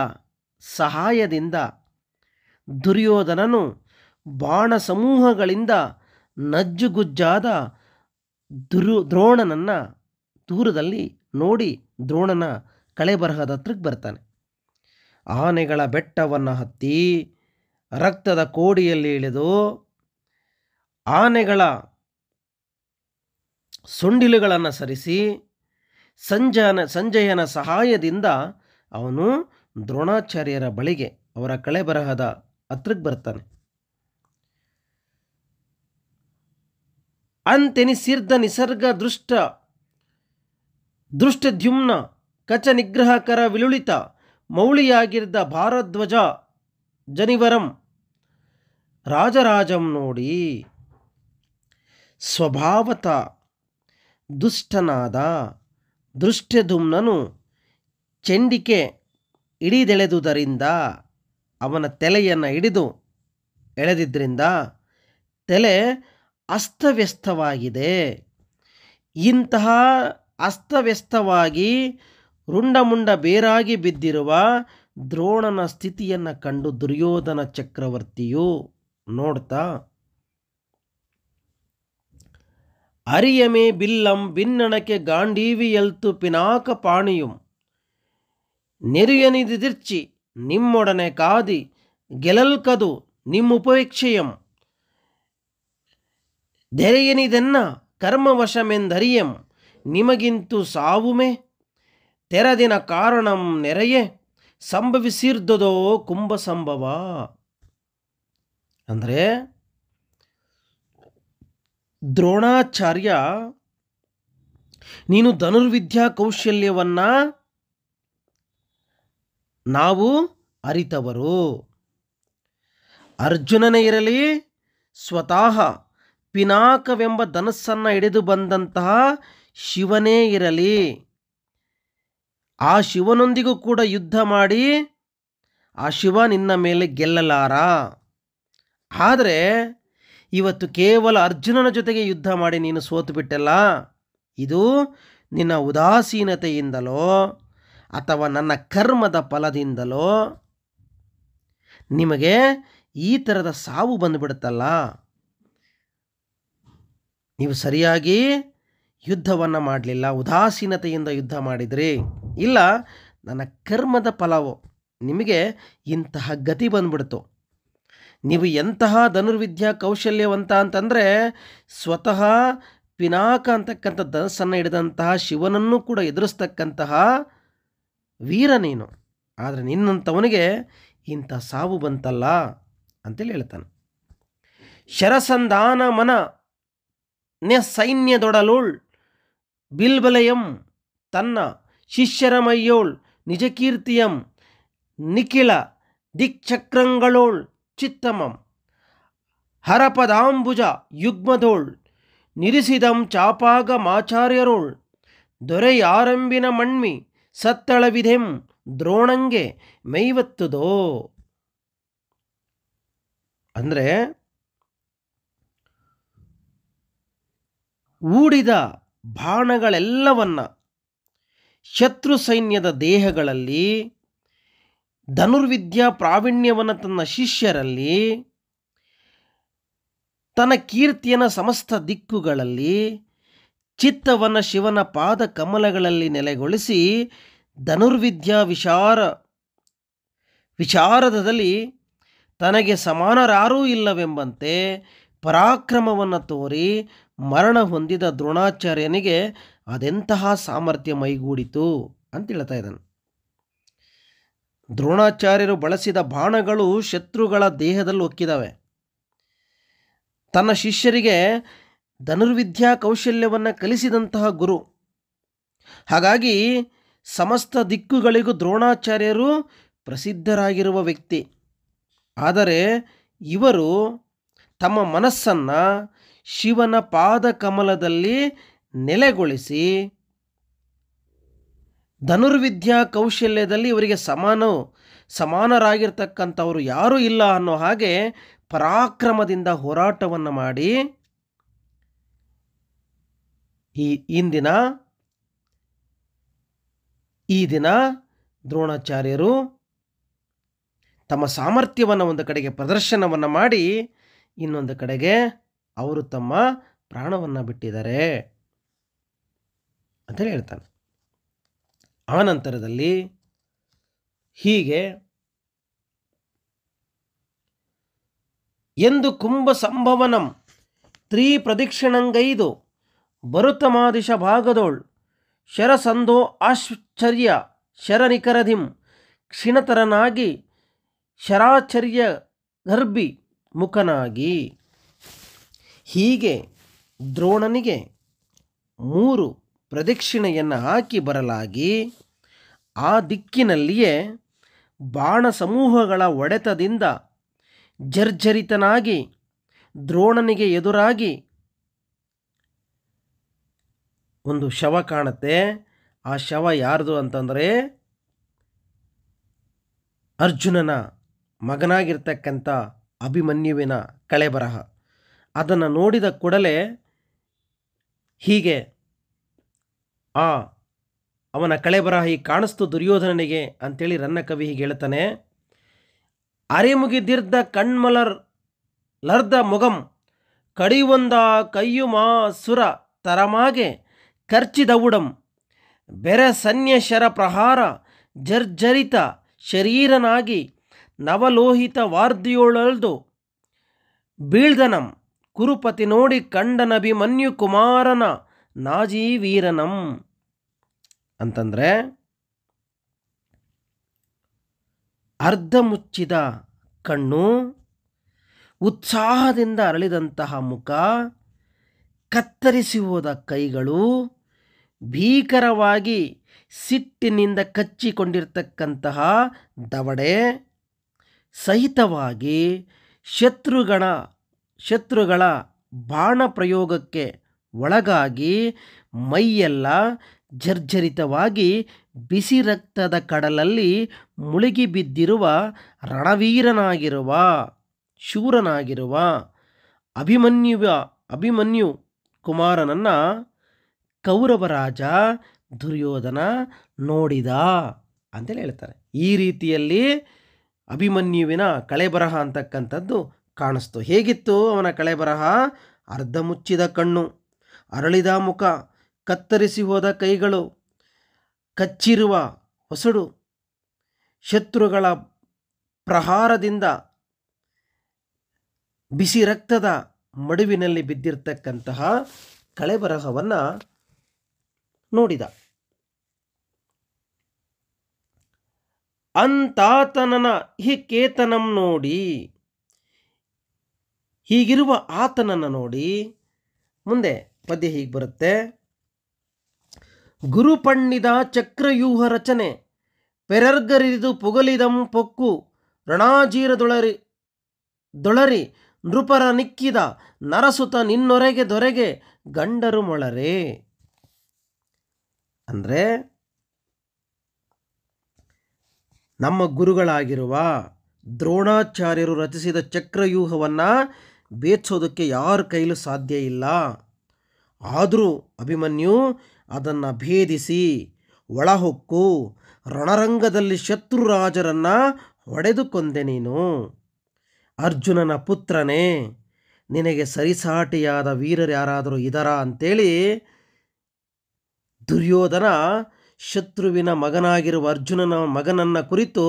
ಸಹಾಯದಿಂದ ದುರ್ಯೋಧನನು ಬಾಣ ಸಮೂಹಗಳಿಂದ ನಜ್ಜುಗುಜ್ಜಾದ ದ್ರೋಣನನ್ನು ದೂರದಲ್ಲಿ ನೋಡಿ ದ್ರೋಣನ ಕಳೆಬರಹದ ಹತ್ರಕ್ಕೆ ಬರ್ತಾನೆ. ಆನೆಗಳ ಬೆಟ್ಟವನ್ನು ಹತ್ತಿ ರಕ್ತದ ಕೋಡಿಯಲ್ಲಿ ಇಳಿದು ಆನೆಗಳ ಸೊಂಡಿಲುಗಳನ್ನು ಸರಿಸಿ ಸಂಜಯನ ಸಹಾಯದಿಂದ ಅವನು ದ್ರೋಣಾಚಾರ್ಯರ ಬಳಿಗೆ ಅವರ ಕಳೆಬರಹದ ಹತ್ರಕ್ಕೆ ಬರ್ತಾನೆ. ಅಂತೆನಿಸಿರ್ದ ನಿಸರ್ಗ ದೃಷ್ಟದ್ಯುಮ್ನ ಕಚ ನಿಗ್ರಹಕರ ವಿಳುಳಿತ ಮೌಳಿಯಾಗಿರ್ದ ಭಾರದ್ವಜ ಜನಿವರಂ ರಾಜರಾಜಂ ನೋಡಿ. ಸ್ವಭಾವತ ದುಷ್ಟನಾದ ದೃಷ್ಟದ್ಯುಮ್ನನು ಚೆಂಡಿಕೆ ಹಿಡಿದೆಳೆದುದರಿಂದ, ಅವನ ತಲೆಯನ್ನು ಹಿಡಿದು ಎಳೆದಿದ್ದರಿಂದ ತಲೆ ಅಸ್ತವ್ಯಸ್ತವಾಗಿದೆ. ಇಂತಹ ಅಸ್ತವ್ಯಸ್ತವಾಗಿ ರುಂಡಮುಂಡ ಬೇರಾಗಿ ಬಿದ್ದಿರುವ ದ್ರೋಣನ ಸ್ಥಿತಿಯನ್ನು ಕಂಡು ದುರ್ಯೋಧನ ಚಕ್ರವರ್ತಿಯು ನೋಡ್ತಾ, ಅರಿಯಮೇ ಬಿಲ್ಲಂ ಭಿನ್ನಣಕ್ಕೆ ಗಾಂಡೀವಿಯಲ್ತು ಪಿನಾಕ ಪಾಣಿಯುಂ ನೆರುಯನಿದಿರ್ಚಿ ನಿಮ್ಮೊಡನೆ ಕಾದಿ ಗೆಲಲ್ಕದು ನಿಮ್ಮುಪೇಕ್ಷೆಯಂ ದೆರೆಯನಿದೆನ್ನ ಕರ್ಮವಶಮೆಂದರಿಯಂ ನಿಮಗಿಂತು ಸಾವುಮೆ ತೆರದಿನ ಕಾರಣಂ ನೆರೆಯೇ ಸಂಭವಿಸಿರ್ದದೋ ಕುಂಭ ಸಂಭವ. ಅಂದರೆ ದ್ರೋಣಾಚಾರ್ಯ, ನೀನು ಧನುರ್ವಿದ್ಯಾ ಕೌಶಲ್ಯವನ್ನು ನಾವು ಅರಿತವರು. ಅರ್ಜುನನೇ ಇರಲಿ, ಸ್ವತಃ ಪಿನಾಕವೆಂಬ ಧನಸ್ಸನ್ನು ಹಿಡಿದು ಬಂದಂತಹ ಶಿವನೇ ಇರಲಿ, ಆ ಶಿವನೊಂದಿಗೂ ಕೂಡ ಯುದ್ಧ ಮಾಡಿ ಆ ಶಿವ ನಿನ್ನ ಮೇಲೆ ಗೆಲ್ಲಲಾರ. ಆದರೆ ಇವತ್ತು ಕೇವಲ ಅರ್ಜುನನ ಜೊತೆಗೆ ಯುದ್ಧ ಮಾಡಿ ನೀನು ಸೋತು ಬಿಟ್ಟಲ್ಲ, ಇದು ನಿನ್ನ ಉದಾಸೀನತೆಯಿಂದಲೋ ಅಥವಾ ನನ್ನ ಕರ್ಮದ ಫಲದಿಂದಲೋ ನಿಮಗೆ ಈ ಥರದ ಸಾವು ಬಂದುಬಿಡುತ್ತಲ್ಲ. ನೀವು ಸರಿಯಾಗಿ ಯುದ್ಧವನ್ನು ಮಾಡಲಿಲ್ಲ, ಉದಾಸೀನತೆಯಿಂದ ಯುದ್ಧ ಮಾಡಿದ್ರಿ, ಇಲ್ಲ ನನ್ನ ಕರ್ಮದ ಫಲವು ನಿಮಗೆ ಇಂತಹ ಗತಿ ಬಂದ್ಬಿಡ್ತು. ನೀವು ಎಂತಹ ಧನುರ್ವಿದ್ಯಾ ಕೌಶಲ್ಯವಂತ ಅಂತಂದರೆ ಸ್ವತಃ ಪಿನಾಕ ಅಂತಕ್ಕಂಥ ಧನಸ್ಸನ್ನು ಹಿಡಿದಂತಹ ಶಿವನನ್ನು ಕೂಡ ಎದುರಿಸ್ತಕ್ಕಂತಹ ವೀರ ನೀನು. ಆದರೆ ನಿನ್ನಂಥವನಿಗೆ ಇಂಥ ಸಾವು ಬಂತಲ್ಲ ಅಂತೇಳಿ ಹೇಳ್ತಾನೆ. ಶರಸಂಧಾನ ಮನ ಸೈನ್ಯದೊಡಲೋಳ್ ಬಿಲ್ಬಲಯಂ ತನ್ನ ಶಿಷ್ಯರ ಮೈಯೋಳ್ ನಿಜಕೀರ್ತಿಯಂ ನಿಖಿಲ ದಿಕ್ಚಕ್ರಂಗಳೋಳ್ ಚಿತ್ತಮಂ ಹರಪದಾಂಬುಜ ಯುಗ್ಮದೋಳ್ ನಿರಿಸಿದಂ ಚಾಪಾಗ ಮಾಚಾರ್ಯರೋಳ್ ದೊರೆಯಾರಂಬಿನ ಮಣ್ಮಿ ಸತ್ತಳವಿದೆಂ ದ್ರೋಣಂಗೆ ಮೈವತ್ತುದೋ. ಅಂದರೆ ಊಡಿದ ಬಾಣಗಳೆಲ್ಲವನ್ನ ಶತ್ರು ಸೈನ್ಯದ ದೇಹಗಳಲ್ಲಿ, ಧನುರ್ವಿದ್ಯಾ ಪ್ರಾವೀಣ್ಯವನ್ನು ತನ್ನ ಶಿಷ್ಯರಲ್ಲಿ, ತನ್ನ ಕೀರ್ತಿಯನ್ನು ಸಮಸ್ತ ದಿಕ್ಕುಗಳಲ್ಲಿ, ಚಿತ್ತವನ್ನು ಶಿವನ ಪಾದ ಕಮಲಗಳಲ್ಲಿ ನೆಲೆಗೊಳಿಸಿ ಧನುರ್ವಿದ್ಯಾ ವಿಶಾರದದಲ್ಲಿ ತನಗೆ ಸಮಾನರಾರೂ ಇಲ್ಲವೆಂಬಂತೆ ಪರಾಕ್ರಮವನ್ನು ತೋರಿ ಮರಣ ಹೊಂದಿದ ದ್ರೋಣಾಚಾರ್ಯನಿಗೆ ಅದೆಂತಹ ಸಾಮರ್ಥ್ಯ ಮೈಗೂಡಿತು ಅಂತ ಹೇಳ್ತಾ ಇದ್ದಾನೆ. ದ್ರೋಣಾಚಾರ್ಯರು ಬಳಸಿದ ಬಾಣಗಳು ಶತ್ರುಗಳ ದೇಹದಲ್ಲಿ ಒಕ್ಕಿದಾವೆ. ತನ್ನ ಶಿಷ್ಯರಿಗೆ ಧನುರ್ವಿದ್ಯಾ ಕೌಶಲ್ಯವನ್ನು ಕಲಿಸಿದಂತಹ ಗುರು. ಹಾಗಾಗಿ ಸಮಸ್ತ ದಿಕ್ಕುಗಳಿಗೂ ದ್ರೋಣಾಚಾರ್ಯರು ಪ್ರಸಿದ್ಧರಾಗಿರುವ ವ್ಯಕ್ತಿ. ಆದರೆ ಇವರು ತಮ್ಮ ಮನಸ್ಸನ್ನು ಶಿವನ ಪಾದ ಕಮಲದಲ್ಲಿ ನೆಲೆಗೊಳಿಸಿ ಧನುರ್ವಿದ್ಯಾ ಕೌಶಲ್ಯದಲ್ಲಿ ಇವರಿಗೆ ಸಮಾನರಾಗಿರ್ತಕ್ಕಂಥವರು ಯಾರೂ ಇಲ್ಲ ಅನ್ನೋ ಹಾಗೆ ಪರಾಕ್ರಮದಿಂದ ಹೋರಾಟವನ್ನು ಮಾಡಿ ಈ ದಿನ ದ್ರೋಣಾಚಾರ್ಯರು ತಮ್ಮ ಸಾಮರ್ಥ್ಯವನ್ನು ಒಂದು ಕಡೆಗೆ ಪ್ರದರ್ಶನವನ್ನು ಮಾಡಿ ಇನ್ನೊಂದು ಕಡೆಗೆ ಅವರು ತಮ್ಮ ಪ್ರಾಣವನ್ನು ಬಿಟ್ಟಿದ್ದಾರೆ ಅಂತೇಳಿ ಹೇಳ್ತಾನೆ. ಆನಂತರದಲ್ಲಿ ಹೀಗೆ ಎಂದು ಕುಂಭ ಸಂಭವನಂ ತ್ರಿಪ್ರದಕ್ಷಿಣಂಗೈದು ಬರುತಮಾದಿಶ ಭಾಗದೋಳ್ ಶರಸಂಧೋ ಆಶ್ಚರ್ಯ ಶರನಿಕರಧಿಂ ಕ್ಷಿಣತರನಾಗಿ ಶರಾಚರ್ಯ ಗರ್ಭಿ ಮುಖನಾಗಿ. ಹೀಗೆ ದ್ರೋಣನಿಗೆ 3 ಪ್ರದಕ್ಷಿಣೆಯನ್ನು ಹಾಕಿ ಬರಲಾಗಿ ಆ ದಿಕ್ಕಿನಲ್ಲಿಯೇ ಬಾಣ ಸಮೂಹಗಳ ಹೊಡೆತದಿಂದ ಜರ್ಜರಿತನಾಗಿ ದ್ರೋಣನಿಗೆ ಎದುರಾಗಿ ಒಂದು ಶವ ಕಾಣುತ್ತೆ. ಆ ಶವ ಯಾರ್ದು ಅಂತಂದರೆ ಅರ್ಜುನನ ಮಗನಾಗಿರ್ತಕ್ಕಂಥ ಅಭಿಮನ್ಯುವಿನ ಕಳೆಬರಹ. ಅದನ್ನು ನೋಡಿದ ಕೂಡಲೇ ಹೀಗೆ ಅವನ ಕಳೆಬರಹ ಹೀಗೆ ಕಾಣಿಸ್ತು ದುರ್ಯೋಧನನಿಗೆ ಅಂತೇಳಿ ರನ್ನ ಕವಿ ಹೀಗೆ ಹೇಳ್ತಾನೆ. ಅರೆಮುಗಿದಿರ್ದ ಕಣ್ಮಲರ್ ಲರ್ದ ಮುಗಂ ಕಡಿಯೊಂದ ಕೈಯುಮಾ ಸುರ ತರಮಾಗೆ ಖರ್ಚಿದವುಡಂ ಬೆರೆ ಸನ್ಯಶರ ಪ್ರಹಾರ ಜರ್ಜರಿತ ಶರೀರನಾಗಿ ನವಲೋಹಿತ ವಾರ್ದಿಯೋಳಲ್ದು ಬೀಳ್ದನಂ ಕುರುಪತಿ ನೋಡಿ ಕಂಡನಭಿಮನ್ಯು ಕುಮಾರನ ನಾಜಿ ವೀರನಂ ಅಂತಂದರೆ ಅರ್ಧ ಮುಚ್ಚಿದ ಕಣ್ಣು, ಉತ್ಸಾಹದಿಂದ ಅರಳಿದಂತಹ ಮುಖ, ಕತ್ತರಿಸಿ ಹೋದ ಕೈಗಳು, ಭೀಕರವಾಗಿ ಸಿಟ್ಟಿನಿಂದ ಕಚ್ಚಿಕೊಂಡಿರ್ತಕ್ಕಂತಹ ದವಡೆ ಸಹಿತವಾಗಿ ಶತ್ರುಗಳ ಬಾಣ ಪ್ರಯೋಗಕ್ಕೆ ಒಳಗಾಗಿ ಮೈಯೆಲ್ಲ ಜರ್ಜರಿತವಾಗಿ ಬಿಸಿ ರಕ್ತದ ಕಡಲಲ್ಲಿ ಮುಳುಗಿ ಬಿದ್ದಿರುವ ರಣವೀರನಾಗಿರುವ ಶೂರನಾಗಿರುವ ಅಭಿಮನ್ಯು ಕುಮಾರನನ್ನು ಕೌರವರಾಜ ದುರ್ಯೋಧನ ನೋಡಿದ ಅಂತೇಳಿ ಹೇಳ್ತಾರೆ. ಈ ರೀತಿಯಲ್ಲಿ ಅಭಿಮನ್ಯುವಿನ ಕಳೆಬರಹ ಅಂತಕ್ಕಂಥದ್ದು ಕಾಣಿಸ್ತು. ಹೇಗಿತ್ತು ಅವನ ಕಳೆಬರಹ? ಅರ್ಧ ಮುಚ್ಚಿದ ಕಣ್ಣು, ಅರಳಿದ ಮುಖ, ಕತ್ತರಿಸಿ ಹೋದ ಕೈಗಳು, ಕಚ್ಚಿರುವ ಹೊಸಡು, ಶತ್ರುಗಳ ಪ್ರಹಾರದಿಂದ ಬಿಸಿ ರಕ್ತದ ಮಡುವಿನಲ್ಲಿ ಬಿದ್ದಿರ್ತಕ್ಕಂತಹ ಕಳೆಬರಹವನ್ನು ನೋಡಿದ. ಅಂತಾತನನ ಹಿ ಕೇತನಂ ನೋಡಿ, ಹೀಗಿರುವ ಆತನನ್ನು ನೋಡಿ ಮುಂದೆ ಪದ್ಯ ಹೀಗೆ ಬರುತ್ತೆ. ಗುರುಪಣ್ಣಿದ ಚಕ್ರವ್ಯೂಹ ರಚನೆ ಪೆರರ್ಗರಿದು ಪುಗಲಿದಂ ಪೊಕ್ಕು ರಣಾಜೀರದೊಳರಿ ನೃಪರ ನಿಕ್ಕಿದ ನರಸುತ ನಿನ್ನೊರೆಗೆ ದೊರೆಗೆ ಗಂಡರು ಮೊಳರೆ. ಅಂದರೆ ನಮ್ಮ ಗುರುಗಳಾಗಿರುವ ದ್ರೋಣಾಚಾರ್ಯರು ರಚಿಸಿದ ಚಕ್ರವ್ಯೂಹವನ್ನು ಭೇದಿಸೋದಕ್ಕೆ ಯಾರ ಕೈಲೂ ಸಾಧ್ಯ ಇಲ್ಲ. ಆದರೂ ಅಭಿಮನ್ಯು ಅದನ್ನು ಭೇದಿಸಿ ಒಳಹೊಕ್ಕು ರಣರಂಗದಲ್ಲಿ ಶತ್ರುರಾಜರನ್ನು ಹೊಡೆದು ಕೊಂದೆ. ನೀನು ಅರ್ಜುನನ ಪುತ್ರನೇ, ನಿನಗೆ ಸರಿಸಾಟಿಯಾದ ವೀರರು ಯಾರಾದರೂ ಇದರಾ ಅಂತೇಳಿ ದುರ್ಯೋಧನ ಶತ್ರುವಿನ ಮಗನಾಗಿರುವ ಅರ್ಜುನನ ಮಗನನ್ನು ಕುರಿತು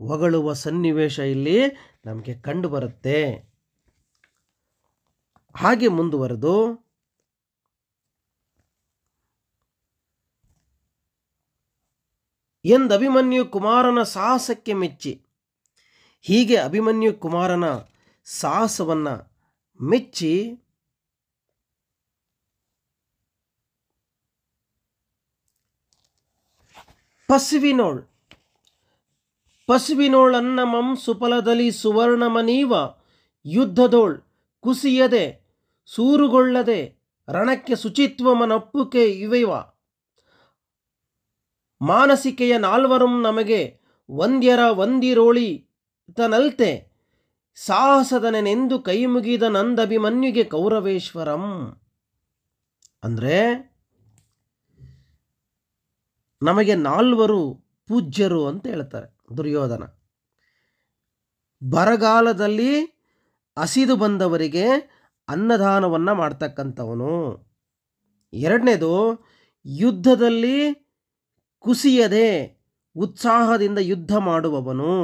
ಹೊಗಳುವ ಸನ್ನಿವೇಶ ಇಲ್ಲಿ ನಮಗೆ ಕಂಡು ಬರುತ್ತೆ. ಹಾಗೆ ಮುಂದುವರೆದು ಎಂದಭಿಮನ್ಯು ಕುಮಾರನ ಸಾಹಸಕ್ಕೆ ಮೆಚ್ಚಿ, ಹೀಗೆ ಅಭಿಮನ್ಯು ಕುಮಾರನ ಸಾಹಸವನ್ನು ಮೆಚ್ಚಿ ಪಸುವಿನೋಳನ್ನಮಂ ಸುಫಲದಲ್ಲಿ ಸುವರ್ಣಮನೀವ ಯುದ್ಧದೋಳ್ ಕುಸಿಯದೆ ಸೂರುಗೊಳ್ಳದೆ ರಣಕ್ಕೆ ಶುಚಿತ್ವಮನಪ್ಪುಕೆ ಇವೆವ ಮಾನಸಿಕೆಯ ನಾಲ್ವರಂ ನಮಗೆ ವಂದಿರೋಳಿ ತನಲ್ತೆ ಸಾಹಸದನೆಂದು ಕೈ ಮುಗಿದ ನಂದಭಿಮನ್ಯುಗೆ ಕೌರವೇಶ್ವರಂ. ಅಂದರೆ ನಮಗೆ 4 ಪೂಜ್ಯರು ಅಂತ ಹೇಳ್ತಾರೆ ದುರ್ಯೋಧನ. ಬರಗಾಲದಲ್ಲಿ ಹಸಿದು ಬಂದವರಿಗೆ ಅನ್ನದಾನವನ್ನು ಮಾಡ್ತಕ್ಕಂಥವನು. ಎರಡನೇದು, ಯುದ್ಧದಲ್ಲಿ ಕುಸಿಯದೆ ಉತ್ಸಾಹದಿಂದ ಯುದ್ಧ ಮಾಡುವವನು.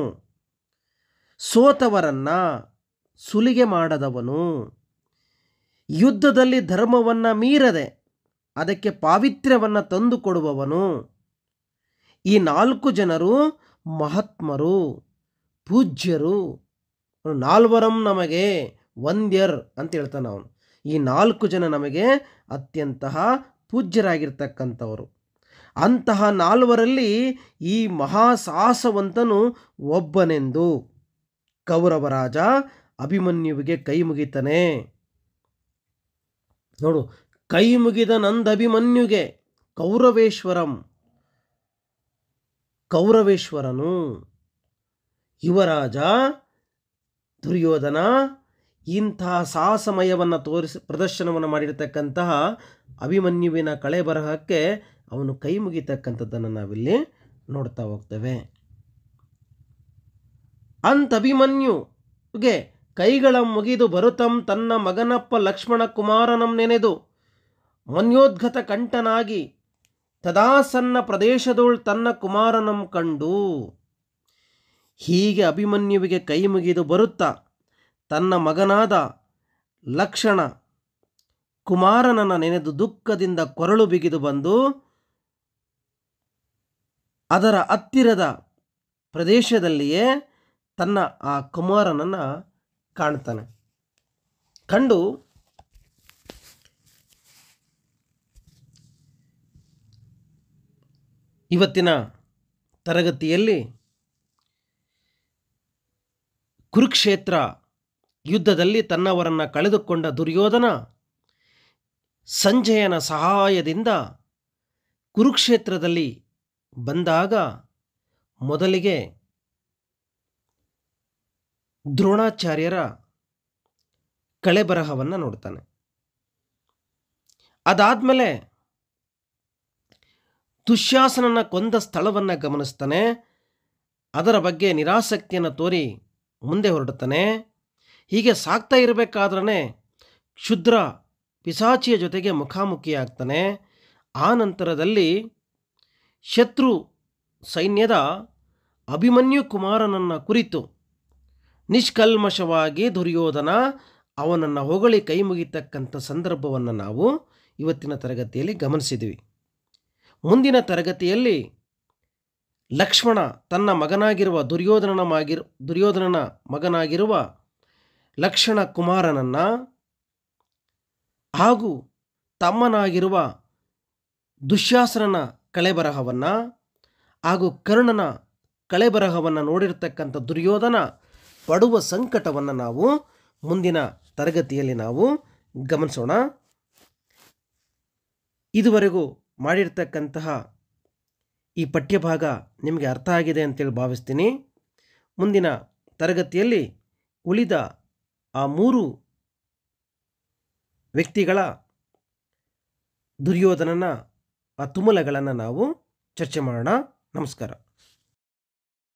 ಸೋತವರನ್ನು ಸುಲಿಗೆ ಮಾಡದವನು. ಯುದ್ಧದಲ್ಲಿ ಧರ್ಮವನ್ನು ಮೀರದೆ ಅದಕ್ಕೆ ಪಾವಿತ್ರ್ಯವನ್ನು ತಂದುಕೊಡುವವನು. ಈ 4 ಜನರು ಮಹಾತ್ಮರು, ಪೂಜ್ಯರು. ನಾಲ್ವರಂ ನಮಗೆ ವಂದ್ಯರ್ ಅಂತ ಹೇಳ್ತಾನೆ ಅವನು. ಈ 4 ಜನ ನಮಗೆ ಅತ್ಯಂತ ಪೂಜ್ಯರಾಗಿರ್ತಕ್ಕಂಥವರು. ಅಂತಹ 4ರಲ್ಲಿ ಈ ಮಹಾಸಾಹಸವಂತನು ಒಬ್ಬನೆಂದು ಕೌರವ ರಾಜ ಅಭಿಮನ್ಯುವಿಗೆ ಕೈ ಮುಗಿತಾನೆ. ನೋಡು, ಕೈ ಮುಗಿದ ನಂದಭಿಮನ್ಯುಗೆ ಕೌರವೇಶ್ವರನು ಯುವರಾಜ ದುರ್ಯೋಧನ ಇಂತಹ ಸಾಹಸಮಯವನ್ನು ಪ್ರದರ್ಶನವನ್ನು ಮಾಡಿರತಕ್ಕಂತಹ ಅಭಿಮನ್ಯುವಿನ ಕಳೆ ಬರಹಕ್ಕೆ ಅವನು ಕೈ ಮುಗಿತಕ್ಕಂಥದ್ದನ್ನು ನಾವಿಲ್ಲಿ ನೋಡ್ತಾ ಹೋಗ್ತೇವೆ. ಅಂತಭಿಮನ್ಯುಗೆ ಕೈಗಳ ಮುಗಿದು ಬರುತಂ ತನ್ನ ಮಗನಪ್ಪ ಲಕ್ಷ್ಮಣ ಕುಮಾರನಂ ನೆನೆದು ಮನ್ಯೋದ್ಗತ ಕಂಠನಾಗಿ ತದಾಸನ್ನ ಪ್ರದೇಶದೋಳ್ ತನ್ನ ಕುಮಾರನಂ ಕಂಡು. ಹೀಗೆ ಅಭಿಮನ್ಯುವಿಗೆ ಕೈ ಮುಗಿದು ಬರುತ್ತಾ ತನ್ನ ಮಗನಾದ ಲಕ್ಷ್ಮಣ ಕುಮಾರನನ್ನು ನೆನೆದು ದುಃಖದಿಂದ ಕೊರಳು ಬಿಗಿದು ಬಂದು ಅದರ ಹತ್ತಿರದ ಪ್ರದೇಶದಲ್ಲಿಯೇ ತನ್ನ ಆ ಕುಮಾರನನ್ನು ಕಾಣ್ತಾನೆ. ಕಂಡು ಇವತ್ತಿನ ತರಗತಿಯಲ್ಲಿ ಕುರುಕ್ಷೇತ್ರ ಯುದ್ಧದಲ್ಲಿ ತನ್ನವರನ್ನು ಕಳೆದುಕೊಂಡ ದುರ್ಯೋಧನ ಸಂಜಯನ ಸಹಾಯದಿಂದ ಕುರುಕ್ಷೇತ್ರದಲ್ಲಿ ಬಂದಾಗ ಮೊದಲಿಗೆ ದ್ರೋಣಾಚಾರ್ಯರ ಕಳೆಬರಹವನ್ನು ನೋಡ್ತಾನೆ. ಅದಾದಮೇಲೆ ದುಶ್ಯಾಸನನ ಕೊಂದ ಸ್ಥಳವನ್ನು ಗಮನಿಸ್ತಾನೆ. ಅದರ ಬಗ್ಗೆ ನಿರಾಸಕ್ತಿಯನ್ನು ತೋರಿ ಮುಂದೆ ಹೊರಡ್ತಾನೆ. ಹೀಗೆ ಸಾಕ್ತಾ ಇರಬೇಕಾದ್ರೆ ಕ್ಷುದ್ರ ಪಿಶಾಚಿಯ ಜೊತೆಗೆ ಮುಖಾಮುಖಿಯಾಗ್ತಾನೆ. ಆ ನಂತರದಲ್ಲಿ ಶತ್ರು ಸೈನ್ಯದ ಅಭಿಮನ್ಯು ಕುಮಾರನನ್ನು ಕುರಿತು ನಿಷ್ಕಲ್ಮಶವಾಗಿ ದುರ್ಯೋಧನ ಅವನನ್ನು ಹೊಗಳಿ ಕೈ ಮುಗಿತಕ್ಕಂಥ ಸಂದರ್ಭವನ್ನು ನಾವು ಇವತ್ತಿನ ತರಗತಿಯಲ್ಲಿ ಗಮನಿಸಿದ್ವಿ. ಮುಂದಿನ ತರಗತಿಯಲ್ಲಿ ಲಕ್ಷ್ಮಣ ತನ್ನ ಮಗನಾಗಿರುವ ದುರ್ಯೋಧನನ ಮಗನಾಗಿರುವ ಲಕ್ಷ್ಮಣ ಕುಮಾರನನ್ನು ಹಾಗೂ ತಮ್ಮನಾಗಿರುವ ದುಶ್ಯಾಸನನ ಕಳೆಬರಹವನ್ನು ಹಾಗೂ ಕರ್ಣನ ಕಳೆಬರಹವನ್ನು ನೋಡಿರ್ತಕ್ಕಂಥ ದುರ್ಯೋಧನ ಪಡುವ ಸಂಕಟವನ್ನು ನಾವು ಮುಂದಿನ ತರಗತಿಯಲ್ಲಿ ನಾವು ಗಮನಿಸೋಣ. ಇದುವರೆಗೂ ಮಾಡಿರ್ತಕ್ಕಂತಹ ಈ ಪಠ್ಯಭಾಗ ನಿಮಗೆ ಅರ್ಥ ಆಗಿದೆ ಅಂತೇಳಿ ಭಾವಿಸ್ತೀನಿ. ಮುಂದಿನ ತರಗತಿಯಲ್ಲಿ ಉಳಿದ ಆ 3 ವ್ಯಕ್ತಿಗಳ ದುರ್ಯೋಧನನ ಆ ತುಮುಲಗಳನ್ನು ನಾವು ಚರ್ಚೆ ಮಾಡೋಣ. ನಮಸ್ಕಾರ.